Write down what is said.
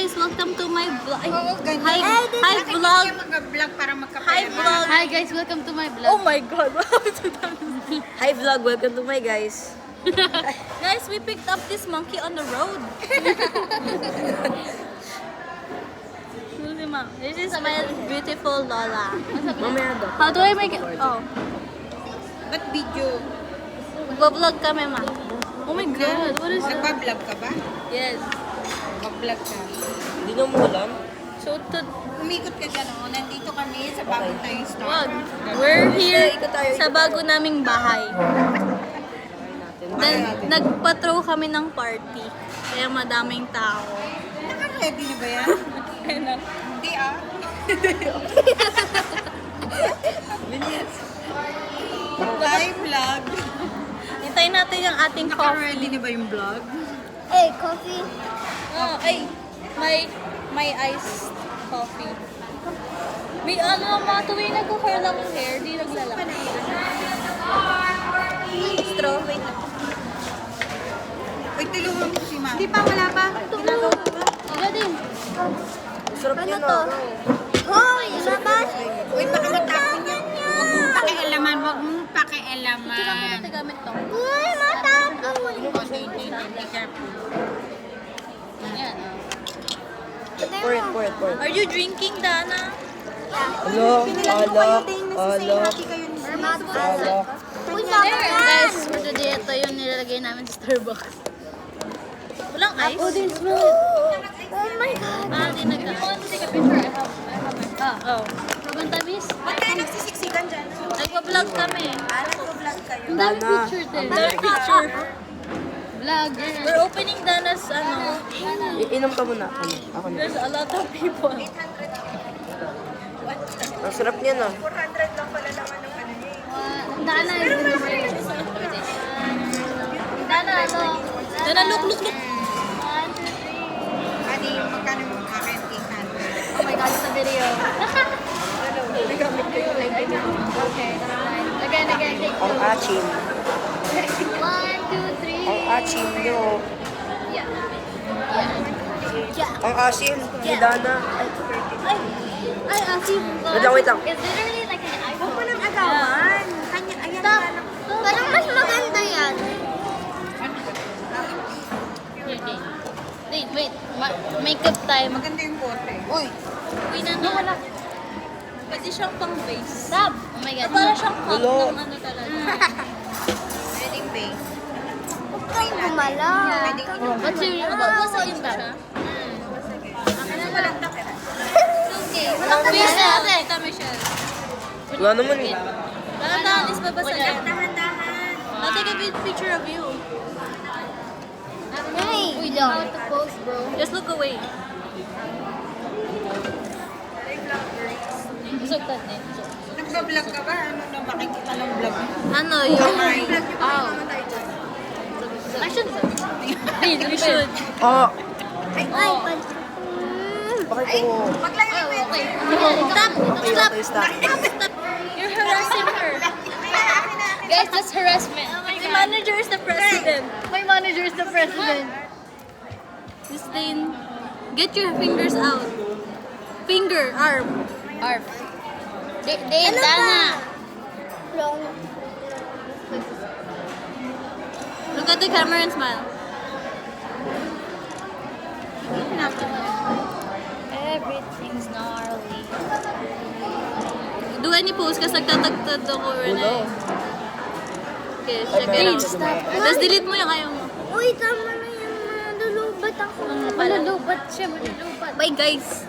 guys, welcome to my vlog. Oo, ganyan. Hi vlog. Mag-vlog para magkapera. Hi vlog. Hi guys, welcome to my vlog. Oh my god. Hi vlog, welcome to my guys. Guys, we picked up this monkey on the road. This is my beautiful Lola. Mamaya daw. How do I make it? Oh, Ba't video? magbablog kami, ma. Oh my god, what is that? Nagpa-vlog ka ba? Yes. Mag-vlog ka. Hindi nyo mo alam? So, Umikot ka dyan, oh. Nandito kami sa bago tayong store. wag. We're here sa bago naming bahay. Then, nagpa-throw kami ng party. Kaya madaming tao. Naka-ready na ba yan? Hindi ah. Hi, vlog. Hintayin natin yung ating coffee. Naka-ready na ba yung vlog? Hey, coffee. Oh, ay, may iced coffee. May ano, mga tuwing nag-curl lang yung hair, di naglalak. Straw, wait lang. Uy, tulungan mo si ma'am. Hindi pa, wala pa. Ginagawa ko ba? Wala din. Sarap Ano niya to? na. Hoy, labas! Uy, baka matapon yan. Huwag mong pakialaman, huwag mong pakialaman. Kailangan ko natin gamit to. Uy, matapon! Be careful. Yan, oh. Pour it, pour it, pour it. Are you drinking, Dana? Alok, alok, alok, alok. Uy, There, labas! guys, for today, ito yung nilalagay namin sa Starbucks. Walang ice? Oh my God! Ah, di nag- I want to take a picture. I have oh. Habang tamis? Ba't kayo nagsisiksikan dyan? Nagpa-vlog kami. Nag-vlog kayo. Ang dami Dana. picture din. Dami picture. Vlogger. We're opening Dana's, ano, Iinom ka muna. Ako na. there's a lot of people. Ang sarap niya na. 400 lang pala naman ng ano niya. Dana is in the way. Dana, ano? Dana, look. Adi, magkano mo akin? 800. Oh my God, sa video. Okay, again, take Ang two. achim. 1, 2, 3. Ang achim nyo. Yeah. Ang asim ni Dana. Ay, asim. Wait lang. It's literally like an iPhone. Huwag mo nang agawan. Kanya, ayan. Stop. Parang mas maganda yan. Wait. Makeup time. Maganda yung bote. Uy! Uy, Nana. Pwede siyang pang base. Stop. Oh my God. Para siyang cup Hello. ng ano talaga. Wedding base. Huwag kang gumala. Wedding What's your basa yun ba? Ano walang takip? Okay. Walang base natin. Kita Michelle. Wala naman eh. Dahan-dahan is babasa yan. Dahan-dahan. I'll take a picture of you. Hey, we don't. How to post, bro. Just look away. Busog ka din. Nagpa-vlog ka ba? Ano na makikita ng vlog mo? Ano yung... Oh. I should... We should. Oh! Ay, Bakit ko? Maglayo mo yun. Stop! Stop. You're harassing her. guys, that's harassment. The manager is the president. My manager is the president. Christine, get your fingers out. Arm. Arf. Dana. Look at the camera and smile. Everything's gnarly. Do any pose kasi nagtatagtad ako rin Wala. eh. Okay, check it out. Stop. Tapos delete mo yung ayaw mo. Uy, tama na yan. Malulubat ako. Malulubat siya. Malulubat. Bye guys!